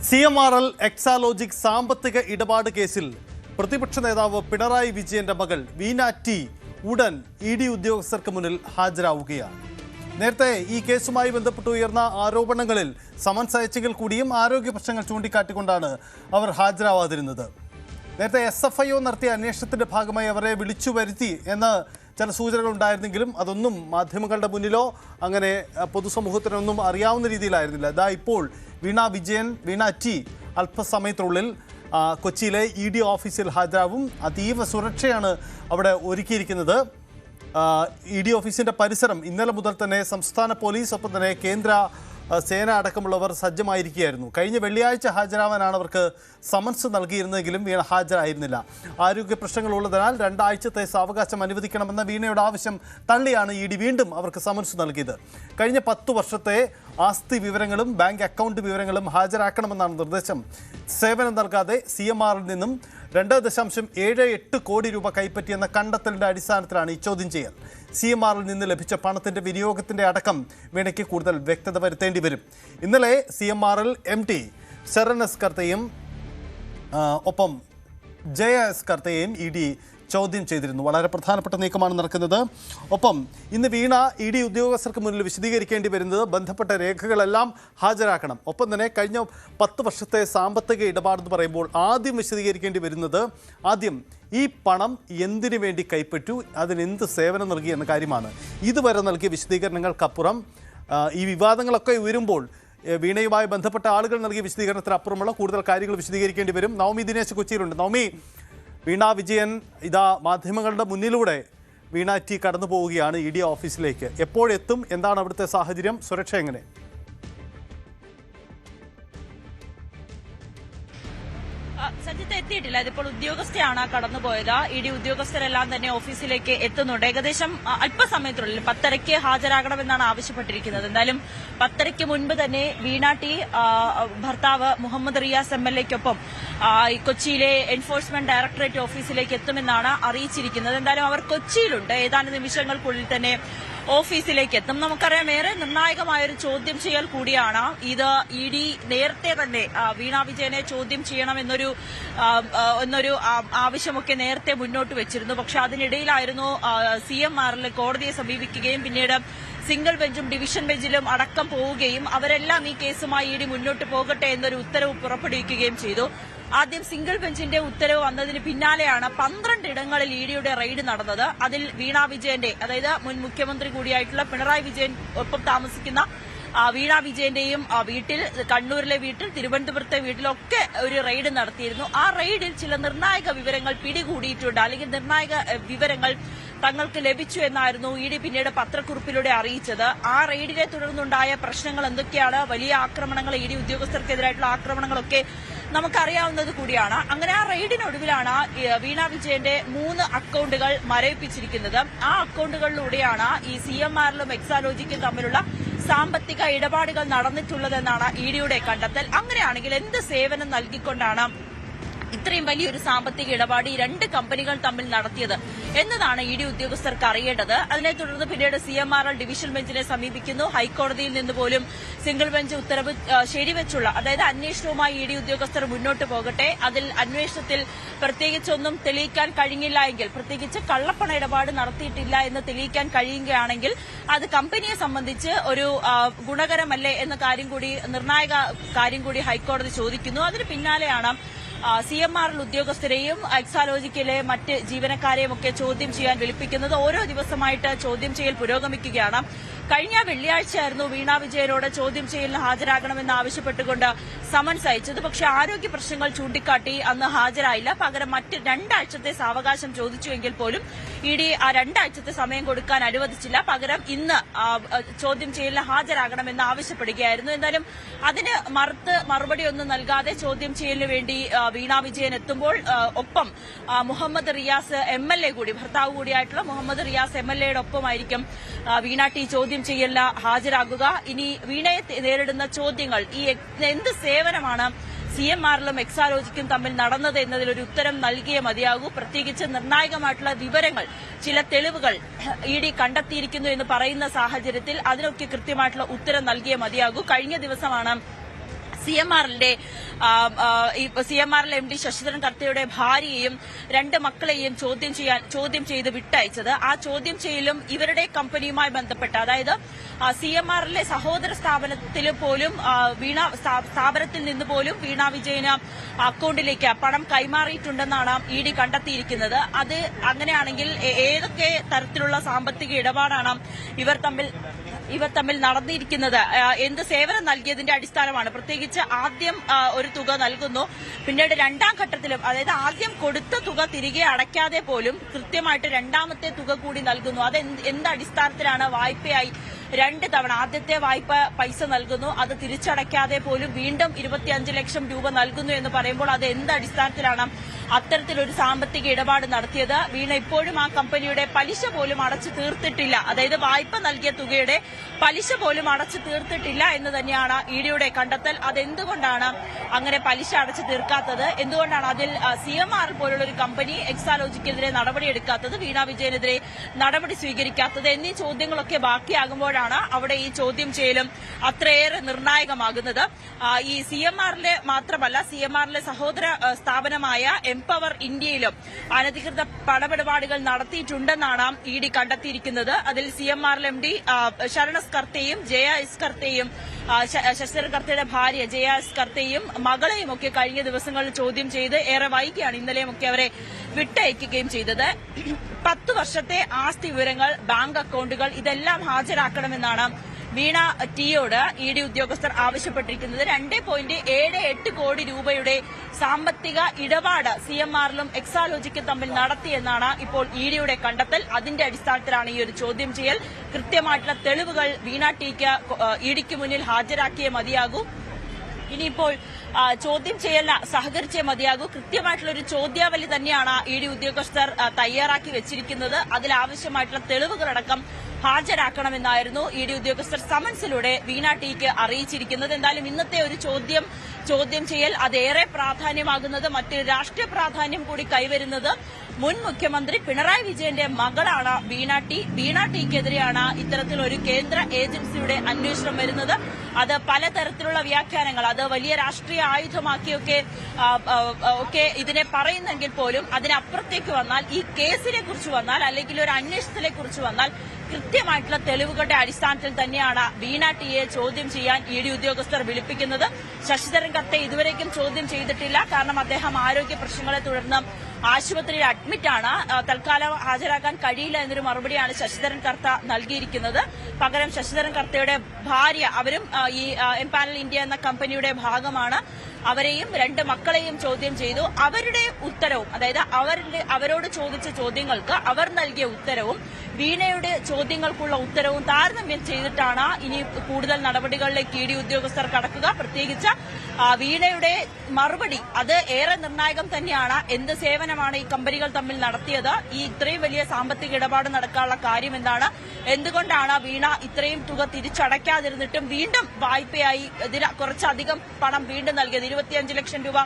CMRL Exalogic സാമ്പത്തിക ഇടപാട് കേസിൽ പ്രതിപക്ഷ നേതാവ് പിണറായി വിജയന്റെ മകൾ വീണ ടി ഉടൻ ഇഡി ഉദ്യോഗസ്ഥർക്ക് മുന്നിൽ ഹാജരാവുകയാണ്. നേരത്തെ ഈ കേസുമായി ബന്ധപ്പെട്ട് ഉയർന്ന ആരോപണങ്ങളിൽ സമൻസ് അയച്ചെങ്കിൽ കൂടിയും ആരോഗ്യ പ്രശ്നങ്ങൾ ചൂണ്ടിക്കാട്ടിക്കൊണ്ടാണ് അവർ ഹാജരാവാതിരുന്നത്. നേരത്തെ SFIO നടത്തിയ അന്വേഷണത്തിന്റെ ഭാഗമായി അവരെ വിളിച്ചു വരുത്തി എന്ന് ചില സൂചനകൾ ഉണ്ടായിരുന്നെങ്കിലും അതൊന്നും മാധ്യമങ്ങളുടെ മുന്നിലോ അങ്ങനെ പൊതുസമൂഹത്തിനൊന്നും അറിയാവുന്ന രീതിയിലായിരുന്നില്ല. ഇതാ ഇപ്പോൾ വീണ ടി അല്പസമയത്തിനുള്ളിൽ കൊച്ചിയിലെ ED ഓഫീസിൽ ഹാജരാവും. അതീവ സുരക്ഷയാണ് അവിടെ ഒരുക്കിയിരിക്കുന്നത്. ED ഓഫീസിൻ്റെ പരിസരം ഇന്നലെ മുതൽ തന്നെ സംസ്ഥാന പോലീസ് ഒപ്പം തന്നെ കേന്ദ്ര സേന അടക്കമുള്ളവർ സജ്ജമായിരിക്കുകയായിരുന്നു. കഴിഞ്ഞ വെള്ളിയാഴ്ച ഹാജരാവാനാണ് അവർക്ക് സമൻസ് നൽകിയിരുന്നെങ്കിലും വീണ ഹാജരായിരുന്നില്ല. ആരോഗ്യ പ്രശ്നങ്ങളുള്ളതിനാൽ 2 ആഴ്ചത്തെ സാവകാശം അനുവദിക്കണമെന്ന വീണയുടെ ആവശ്യം തള്ളിയാണ് ED വീണ്ടും അവർക്ക് സമൻസ് നൽകിയത്. കഴിഞ്ഞ 10 വർഷത്തെ ആസ്തി വിവരങ്ങളും ബാങ്ക് അക്കൗണ്ട് വിവരങ്ങളും ഹാജരാക്കണമെന്നാണ് നിർദ്ദേശം. സേവനം നൽകാതെ CMRൽ നിന്നും 2.78 കോടി രൂപ കൈപ്പറ്റിയെന്ന കണ്ടെത്തലിന്റെ അടിസ്ഥാനത്തിലാണ് ഈ ചോദ്യം ചെയ്യൽ. CMRൽ നിന്ന് ലഭിച്ച പണത്തിന്റെ വിനിയോഗത്തിന്റെ അടക്കം വീണയ്ക്ക് കൂടുതൽ വ്യക്തത വരുത്തേണ്ടി വരും. ഇന്നലെ CMRൽ MD ശരൺ എസ് കർത്തയും ഒപ്പം ജയ എസ് കർത്തയെയും ED ചോദ്യം ചെയ്തിരുന്നു. വളരെ പ്രധാനപ്പെട്ട നീക്കമാണ് നടക്കുന്നത്. ഒപ്പം ഇന്ന് വീണ ED ഉദ്യോഗസ്ഥർക്ക് മുന്നിൽ വിശദീകരിക്കേണ്ടി വരുന്നത് ബന്ധപ്പെട്ട രേഖകളെല്ലാം ഹാജരാക്കണം. ഒപ്പം തന്നെ കഴിഞ്ഞ 10 വർഷത്തെ സാമ്പത്തിക ഇടപാടെന്ന് പറയുമ്പോൾ ആദ്യം വിശദീകരിക്കേണ്ടി വരുന്നത് ഈ പണം എന്തിനു വേണ്ടി കൈപ്പറ്റു, അതിനെന്ത് സേവനം നൽകി എന്ന കാര്യമാണ്. ഇതുവരെ നൽകിയ വിശദീകരണങ്ങൾക്കപ്പുറം ഈ വിവാദങ്ങളൊക്കെ ഉയരുമ്പോൾ വീണയുമായി ബന്ധപ്പെട്ട ആളുകൾ നൽകിയ വിശദീകരണത്തിനപ്പുറമുള്ള കൂടുതൽ കാര്യങ്ങൾ വിശദീകരിക്കേണ്ടി വരും. നവമി ദിനേശ് കൊച്ചിയിലുണ്ട്. നവമി, വീണ വിജയൻ ഇതാ മാധ്യമങ്ങളുടെ മുന്നിലൂടെ വീണ ടി കടന്നു പോവുകയാണ് ED ഓഫീസിലേക്ക്. എപ്പോഴെത്തും? എന്താണ് അവിടുത്തെ സാഹചര്യം? സുരക്ഷ എങ്ങനെ? സജിത്ത് എത്തിയിട്ടില്ല. ഇതിപ്പോൾ ഉദ്യോഗസ്ഥയാണ് കടന്നുപോയത്. ED ഉദ്യോഗസ്ഥരെല്ലാം തന്നെ ഓഫീസിലേക്ക് എത്തുന്നുണ്ട്. ഏകദേശം അല്പസമയത്തിനുള്ളിൽ 10:30 ഹാജരാകണമെന്നാണ് ആവശ്യപ്പെട്ടിരിക്കുന്നത്. എന്തായാലും 10:30 മുൻപ് തന്നെ വീണ ടി ഭർത്താവ് മുഹമ്മദ് റിയാസ് MLAക്കൊപ്പം കൊച്ചിയിലെ എൻഫോഴ്സ്മെന്റ് ഡയറക്ടറേറ്റ് ഓഫീസിലേക്ക് എത്തുമെന്നാണ് അറിയിച്ചിരിക്കുന്നത്. എന്തായാലും അവർ കൊച്ചിയിലുണ്ട്. ഏതാനും നിമിഷങ്ങൾക്കുള്ളിൽ തന്നെ ഓഫീസിലേക്ക് എത്തും. നമുക്കറിയാം, ഏറെ നിർണായകമായൊരു ചോദ്യം ചെയ്യൽ കൂടിയാണ് ഇത്. ED നേരത്തെ തന്നെ വീണ വിജയനെ ചോദ്യം ചെയ്യണമെന്നൊരു ആവശ്യമൊക്കെ നേരത്തെ മുന്നോട്ട് വെച്ചിരുന്നു. പക്ഷെ അതിനിടയിലായിരുന്നു CMRൽ കോടതിയെ സമീപിക്കുകയും പിന്നീട് സിംഗിൾ ബെഞ്ചും ഡിവിഷൻ ബെഞ്ചിലും അടക്കം പോവുകയും അവരെല്ലാം ഈ കേസുമായി ED മുന്നോട്ട് പോകട്ടെ എന്നൊരു ഉത്തരവ് പുറപ്പെടുവിക്കുകയും ചെയ്തു. ആദ്യം സിംഗിൾ ബെഞ്ചിന്റെ ഉത്തരവ് വന്നതിന് പിന്നാലെയാണ് 12 ഇടങ്ങളിൽ EDയുടെ റെയ്ഡ് നടന്നത്. അതിൽ വീണ വിജയന്റെ, അതായത് മുൻ മുഖ്യമന്ത്രി കൂടിയായിട്ടുള്ള പിണറായി വിജയൻ ഒപ്പം താമസിക്കുന്ന വീണ വിജയന്റെയും വീട്ടിൽ, കണ്ണൂരിലെ വീട്ടിൽ, തിരുവനന്തപുരത്തെ വീട്ടിലൊക്കെ ഒരു റെയ്ഡ് നടത്തിയിരുന്നു. ആ റെയ്ഡിൽ ചില നിർണായക വിവരങ്ങൾ പിടികൂടിയിട്ടുണ്ട്, അല്ലെങ്കിൽ നിർണായക വിവരങ്ങൾ തങ്ങൾക്ക് ലഭിച്ചു എന്നായിരുന്നു ED പിന്നീട് പത്രക്കുറിപ്പിലൂടെ അറിയിച്ചത്. ആ റെയ്ഡിനെ തുടർന്നുണ്ടായ പ്രശ്നങ്ങൾ എന്തൊക്കെയാണ്, വലിയ ആക്രമണങ്ങൾ, ED ഉദ്യോഗസ്ഥർക്കെതിരായിട്ടുള്ള ആക്രമണങ്ങളൊക്കെ നമുക്കറിയാവുന്നത് കൂടിയാണ്. അങ്ങനെ ആ റെയ്ഡിനൊടുവിലാണ് വീണ വിജയന്റെ 3 അക്കൗണ്ടുകൾ മരവിപ്പിച്ചിരിക്കുന്നത്. ആ അക്കൗണ്ടുകളിലൂടെയാണ് ഈ CMRലും എക്സാലോജിക്കും തമ്മിലുള്ള സാമ്പത്തിക ഇടപാടുകൾ നടന്നിട്ടുള്ളതെന്നാണ് EDയുടെ കണ്ടെത്തൽ. അങ്ങനെയാണെങ്കിൽ എന്ത് സേവനം നൽകിക്കൊണ്ടാണ് ഇത്രയും വലിയൊരു സാമ്പത്തിക ഇടപാട് ഈ 2 കമ്പനികൾ തമ്മിൽ നടത്തിയത് എന്നതാണ് ED ഉദ്യോഗസ്ഥർക്ക് അറിയേണ്ടത്. അതിനെ തുടർന്ന് പിന്നീട് CMRL ഡിവിഷൻ ബെഞ്ചിനെ സമീപിക്കുന്നു. ഹൈക്കോടതിയിൽ നിന്ന് പോലും സിംഗിൾ ബെഞ്ച് ഉത്തരവ് ശരിവെച്ചുള്ള, അതായത് അന്വേഷണവുമായി ED ഉദ്യോഗസ്ഥർ മുന്നോട്ട് പോകട്ടെ, അതിൽ അന്വേഷണത്തിൽ പ്രത്യേകിച്ചൊന്നും തെളിയിക്കാൻ കഴിഞ്ഞില്ല എങ്കിൽ, പ്രത്യേകിച്ച് കള്ളപ്പണ ഇടപാട് നടത്തിയിട്ടില്ല എന്ന് തെളിയിക്കാൻ കഴിയുകയാണെങ്കിൽ അത് കമ്പനിയെ സംബന്ധിച്ച് ഒരു ഗുണകരമല്ലേ എന്ന നിർണായക കാര്യം കൂടി ഹൈക്കോടതി ചോദിക്കുന്നു. അതിന് പിന്നാലെയാണ് CMRL ഉദ്യോഗസ്ഥരെയും എക്സാലോജിക്കിലെ മറ്റ് ജീവനക്കാരെയും ഒക്കെ ചോദ്യം ചെയ്യാൻ വിളിപ്പിക്കുന്നത്. ഓരോ ദിവസമായിട്ട് ചോദ്യം ചെയ്യൽ പുരോഗമിക്കുകയാണ്. കഴിഞ്ഞ വെള്ളിയാഴ്ചയായിരുന്നു വീണ വിജയനോട് ചോദ്യം ചെയ്യലിന് ഹാജരാകണമെന്ന് ആവശ്യപ്പെട്ടുകൊണ്ട് സമൻസ് അയച്ചത്. പക്ഷേ ആരോഗ്യ പ്രശ്നങ്ങൾ ചൂണ്ടിക്കാട്ടി അന്ന് ഹാജരായില്ല. പകരം മറ്റ് 2 ആഴ്ചത്തെ സാവകാശം ചോദിച്ചുവെങ്കിൽ പോലും ED ആ 2 ആഴ്ചത്തെ സമയം കൊടുക്കാൻ അനുവദിച്ചില്ല. പകരം ഇന്ന് ചോദ്യം ചെയ്യലിന് ഹാജരാകണമെന്ന് ആവശ്യപ്പെടുകയായിരുന്നു. എന്തായാലും അതിന് മറുപടിയൊന്നും നൽകാതെ ചോദ്യം ചെയ്യലിന് വേണ്ടി വീണ വിജയൻ എത്തുമ്പോൾ ഒപ്പം മുഹമ്മദ് റിയാസ് MLA കൂടി, ഭർത്താവ് കൂടിയായിട്ടുള്ള മുഹമ്മദ് റിയാസ് MLAയുടെ ഒപ്പമായിരിക്കും വീണ ടി ചോദ്യം ചെയ്യലിന് ഹാജരാകുക. ഇനി വീണയെ നേരിടുന്ന ചോദ്യങ്ങൾ, ഈ എന്ത് സേവനമാണ് CMRലും എക്സാലോജിക്കും തമ്മിൽ നടന്നത് എന്നതിലൊരു ഉത്തരം നൽകിയേ മതിയാകൂ. പ്രത്യേകിച്ച് നിർണായകമായിട്ടുള്ള വിവരങ്ങൾ, ചില തെളിവുകൾ ED കണ്ടെത്തിയിരിക്കുന്നു എന്ന് പറയുന്ന സാഹചര്യത്തിൽ അതിനൊക്കെ കൃത്യമായിട്ടുള്ള ഉത്തരം നൽകിയേ മതിയാകൂ. കഴിഞ്ഞ ദിവസമാണ് CMRലെ MD ശശിധരൻ കർത്തയുടെ ഭാര്യയെയും 2 മക്കളെയും ചോദ്യം ചെയ്ത് വിട്ടയച്ചത്. ആ ചോദ്യം ചെയ്യലും ഇവരുടെ കമ്പനിയുമായി ബന്ധപ്പെട്ട്, അതായത് CMRലെ സഹോദര സ്ഥാപനത്തിൽ പോലും സ്ഥാപനത്തിൽ നിന്ന് പോലും വീണ വിജയന് അക്കൌണ്ടിലേക്ക് പണം കൈമാറിയിട്ടുണ്ടെന്നാണ് ED കണ്ടെത്തിയിരിക്കുന്നത്. അത് അങ്ങനെയാണെങ്കിൽ ഏതൊക്കെ തരത്തിലുള്ള സാമ്പത്തിക ഇടപാടാണ് ഇവർ തമ്മിൽ നടന്നിരിക്കുന്നത്, എന്ത് സേവനം നൽകിയതിന്റെ അടിസ്ഥാനമാണ്. പ്രത്യേകിച്ച് ആദ്യം ഒരു തുക നൽകുന്നു, പിന്നീട് രണ്ടാം ഘട്ടത്തിലും, അതായത് ആദ്യം കൊടുത്ത തുക തിരികെ അടയ്ക്കാതെ പോലും കൃത്യമായിട്ട് രണ്ടാമത്തെ തുക കൂടി നൽകുന്നു. അത് എന്ത് അടിസ്ഥാനത്തിലാണ് വായ്പയായി 2 തവണ ആദ്യത്തെ വായ്പ പൈസ നൽകുന്നു, അത് തിരിച്ചടയ്ക്കാതെ പോലും വീണ്ടും 25 ലക്ഷം രൂപ നൽകുന്നു എന്ന് പറയുമ്പോൾ അത് എന്ത് അടിസ്ഥാനത്തിലാണ് അത്തരത്തിലൊരു സാമ്പത്തിക ഇടപാട് നടത്തിയത്? വീണ ഇപ്പോഴും ആ കമ്പനിയുടെ പലിശ പോലും അടച്ചു തീർത്തിട്ടില്ല, അതായത് വായ്പ നൽകിയ തുകയുടെ പലിശ പോലും അടച്ചു തീർത്തിട്ടില്ല എന്ന് തന്നെയാണ് EDയുടെ കണ്ടെത്തൽ. അതെന്തുകൊണ്ടാണ് അങ്ങനെ പലിശ അടച്ചു തീർക്കാത്തത്? എന്തുകൊണ്ടാണ് അതിൽ CMR പോലുള്ള ഒരു കമ്പനി എക്സാലോജിക്കെതിരെ നടപടിയെടുക്കാത്തത്, വീണ വിജയനെതിരെ നടപടി സ്വീകരിക്കാത്തത് എന്നീ ചോദ്യങ്ങളൊക്കെ ബാക്കിയാകുമ്പോഴാണ് അവിടെ ഈ ചോദ്യം ചെയ്യലും അത്രയേറെ നിർണായകമാകുന്നത്. ഈ CMRലെ മാത്രമല്ല, CMRലെ സഹോദര സ്ഥാപനമായ എംപവർ ഇന്ത്യയിലും അനധികൃത പണമിടപാടുകൾ നടത്തിയിട്ടുണ്ടെന്നാണ് ED കണ്ടെത്തിയിരിക്കുന്നത്. അതിൽ CMR MD ശരണസ് കർത്തയും ശശിധരൻ കർത്തയുടെ ഭാര്യ ജയ എസ് കർത്തയും മകളെയും ഒക്കെ കഴിഞ്ഞ ദിവസങ്ങളിൽ ചോദ്യം ചെയ്ത് ഏറെ വൈകിയാണ് ഇന്നലെയും ഒക്കെ അവരെ വിട്ടയക്കുകയും ചെയ്തത്. 10 വർഷത്തെ ആസ്തി വിവരങ്ങൾ, ബാങ്ക് അക്കൌണ്ടുകൾ ഇതെല്ലാം ഹാജരാക്കണമെന്നാണ് വീണ ടിയോട് ED ഉദ്യോഗസ്ഥർ ആവശ്യപ്പെട്ടിരിക്കുന്നത്. 2.78 കോടി രൂപയുടെ സാമ്പത്തിക ഇടപാട് CMRലും എക്സാലോജിക്കും തമ്മിൽ നടത്തിയെന്നാണ് ഇപ്പോൾ EDയുടെ കണ്ടെത്തൽ. അതിന്റെ അടിസ്ഥാനത്തിലാണ് ഈ ഒരു ചോദ്യം ചെയ്യൽ. കൃത്യമായിട്ടുള്ള തെളിവുകൾ വീണ ടിക്ക് EDക്ക് മുന്നിൽ ഹാജരാക്കിയേ മതിയാകൂ. ഇനിയിപ്പോൾ ചോദ്യം ചെയ്യലിന് സഹകരിച്ചേ മതിയാകൂ. കൃത്യമായിട്ടുള്ള ഒരു ചോദ്യാവലി തന്നെയാണ് ED ഉദ്യോഗസ്ഥർ തയ്യാറാക്കി വെച്ചിരിക്കുന്നത്. അതിലാവശ്യമായിട്ടുള്ള തെളിവുകളടക്കം ഹാജരാക്കണമെന്നായിരുന്നു ED ഉദ്യോഗസ്ഥർ സമൻസിലൂടെ വീണ ടിക്ക് അറിയിച്ചിരിക്കുന്നത്. എന്തായാലും ഇന്നത്തെ ഒരു ചോദ്യം ചെയ്യൽ അതേറെ പ്രാധാന്യമാകുന്നത്, മറ്റൊരു രാഷ്ട്രീയ പ്രാധാന്യം കൂടി കൈവരുന്നത് മുൻ മുഖ്യമന്ത്രി പിണറായി വിജയന്റെ മകളാണ് വീണ ടി. വീണ ടിക്കെതിരെയാണ് ഇത്തരത്തിലൊരു കേന്ദ്ര ഏജൻസിയുടെ അന്വേഷണം വരുന്നത്. അത് പലതരത്തിലുള്ള വ്യാഖ്യാനങ്ങൾ, അത് വലിയ രാഷ്ട്രീയ ആയുധമാക്കിയൊക്കെ ഇതിനെ പറയുന്നെങ്കിൽ പോലും അതിനപ്പുറത്തേക്ക് വന്നാൽ, ഈ കേസിനെ കുറിച്ച് വന്നാൽ, അല്ലെങ്കിൽ ഒരു അന്വേഷണത്തിനെ കുറിച്ച് വന്നാൽ കൃത്യമായിട്ടുള്ള തെളിവുകളുടെ അടിസ്ഥാനത്തിൽ തന്നെയാണ് വീണ ടിയെ ചോദ്യം ചെയ്യാൻ ED ഉദ്യോഗസ്ഥർ വിളിപ്പിക്കുന്നത്. ശശിധരൻ കർത്തയെ ഇതുവരേക്കും ചോദ്യം ചെയ്തിട്ടില്ല, കാരണം അദ്ദേഹം ആരോഗ്യ പ്രശ്നങ്ങളെ തുടർന്ന് ആശുപത്രിയിൽ അഡ്മിറ്റാണ്. തൽക്കാലം ഹാജരാക്കാൻ കഴിയില്ല എന്നൊരു മറുപടിയാണ് ശശിധരൻ കർത്ത നൽകിയിരിക്കുന്നത്. പകരം ശശിധരൻ കർത്തയുടെ ഭാര്യ, അവരും ഈ എംപാനൽ ഇന്ത്യ എന്ന കമ്പനിയുടെ ഭാഗമാണ്, അവരെയും 2 മക്കളെയും ചോദ്യം ചെയ്തു. അവരുടെ ഉത്തരവും, അതായത് അവരോട് ചോദിച്ച ചോദ്യങ്ങൾക്ക് അവർ നൽകിയ ഉത്തരവും വീണയുടെ ചോദ്യങ്ങൾക്കുള്ള ഉത്തരവും താരതമ്യം ചെയ്തിട്ടാണ് ഇനി കൂടുതൽ നടപടികളിലേക്ക് ED ഉദ്യോഗസ്ഥർ കടക്കുക. പ്രത്യേകിച്ച് വീണയുടെ മറുപടി അത് ഏറെ നിർണായകം തന്നെയാണ്. എന്ത് സേവനമാണ് ഈ കമ്പനികൾ തമ്മിൽ നടത്തിയത്? ഈ ഇത്രയും വലിയ സാമ്പത്തിക ഇടപാട് നടക്കാനുള്ള കാര്യം എന്താണ്? എന്തുകൊണ്ടാണ് വീണ ഇത്രയും തുക തിരിച്ചടയ്ക്കാതിരുന്നിട്ടും വീണ്ടും വായ്പയായി ഇതിന് കുറച്ചധികം പണം വീണ്ടും നൽകിയത്? 25 ലക്ഷം രൂപ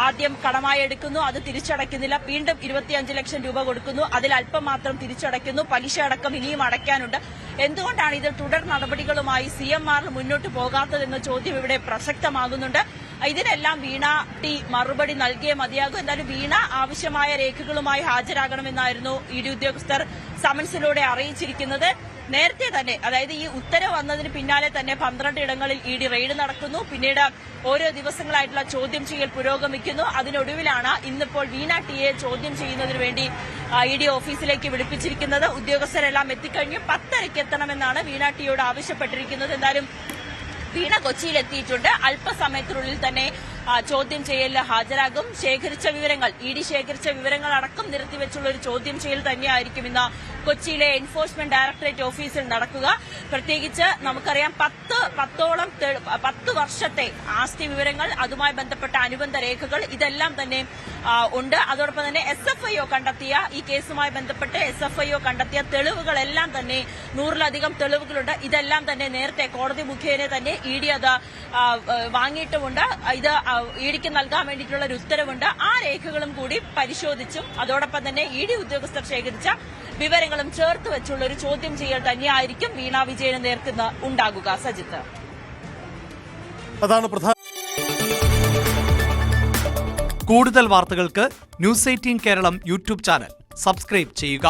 ആദ്യം കടമായി എടുക്കുന്നു, അത് തിരിച്ചടയ്ക്കുന്നില്ല, വീണ്ടും 25 ലക്ഷം രൂപ കൊടുക്കുന്നു, അതിൽ അല്പം മാത്രം തിരിച്ചടയ്ക്കുന്നു, പലിശ അടക്കം ഇനിയും അടയ്ക്കാനുണ്ട്. എന്തുകൊണ്ടാണ് ഇത് തുടർ നടപടികളുമായി CMR മുന്നോട്ട് പോകാത്തതെന്ന ചോദ്യം ഇവിടെ പ്രസക്തമാകുന്നുണ്ട്. ഇതിനെല്ലാം വീണ ടി മറുപടി നൽകിയേ മതിയാകും. എന്തായാലും വീണ ആവശ്യമായ രേഖകളുമായി ഹാജരാകണമെന്നായിരുന്നു ED ഉദ്യോഗസ്ഥർ സമൻസിലൂടെ അറിയിച്ചിരിക്കുന്നത്. നേരത്തെ തന്നെ, അതായത് ഈ ഉത്തരവ് വന്നതിന് പിന്നാലെ തന്നെ 12 ഇടങ്ങളിൽ ED റെയ്ഡ് നടക്കുന്നു. പിന്നീട് ഓരോ ദിവസങ്ങളായിട്ടുള്ള ചോദ്യം ചെയ്യൽ പുരോഗമിക്കുന്നു. അതിനൊടുവിലാണ് ഇന്നിപ്പോൾ വീണ ടിയെ ചോദ്യം ചെയ്യുന്നതിന് വേണ്ടി ED ഓഫീസിലേക്ക് വിളിപ്പിച്ചിരിക്കുന്നത്. ഉദ്യോഗസ്ഥരെല്ലാം എത്തിക്കഴിഞ്ഞു. 10:30 എത്തണമെന്നാണ് വീണ ടിയോട് ആവശ്യപ്പെട്ടിരിക്കുന്നത്. എന്തായാലും വീണ കൊച്ചിയിലെത്തിയിട്ടുണ്ട്. അല്പസമയത്തിനുള്ളിൽ തന്നെ ചോദ്യം ചെയ്യലിന് ഹാജരാകും. ED ശേഖരിച്ച വിവരങ്ങൾ അടക്കം നിരത്തിവെച്ചുള്ള ഒരു ചോദ്യം ചെയ്യൽ തന്നെയായിരിക്കും ഇന്ന് കൊച്ചിയിലെ എൻഫോഴ്സ്മെന്റ് ഡയറക്ടറേറ്റ് ഓഫീസിൽ നടക്കുക. പ്രത്യേകിച്ച് നമുക്കറിയാം 10 വർഷത്തെ ആസ്തി വിവരങ്ങൾ, അതുമായി ബന്ധപ്പെട്ട അനുബന്ധ രേഖകൾ ഇതെല്ലാം തന്നെ ഉണ്ട്. അതോടൊപ്പം തന്നെ SFIO കണ്ടെത്തിയ, ഈ കേസുമായി ബന്ധപ്പെട്ട് SFIO കണ്ടെത്തിയ തെളിവുകളെല്ലാം തന്നെ 100-ലധികം തെളിവുകളുണ്ട്. ഇതെല്ലാം തന്നെ നേരത്തെ കോടതി മുഖേന തന്നെ ED അത് വാങ്ങിയിട്ടുമുണ്ട്. ഇത് EDക്ക് നൽകാൻ വേണ്ടിയിട്ടുള്ള ഒരു ഉത്തരവുണ്ട്. ആ രേഖകളും കൂടി പരിശോധിച്ചും അതോടൊപ്പം തന്നെ ED ഉദ്യോഗസ്ഥർ ശേഖരിച്ച വിവരങ്ങളും ചേർത്ത് വെച്ചുള്ള ഒരു ചോദ്യം ചെയ്യൽ തന്നെയായിരിക്കും വീണ വിജയന് നേർക്കുന്ന് ഉണ്ടാകുക. സജിത്ത്, അതാണ് പ്രധാന കൂടുതൽ വാർത്തകൾക്ക് news 18 Keralam YouTube channel subscribe ചെയ്യുക.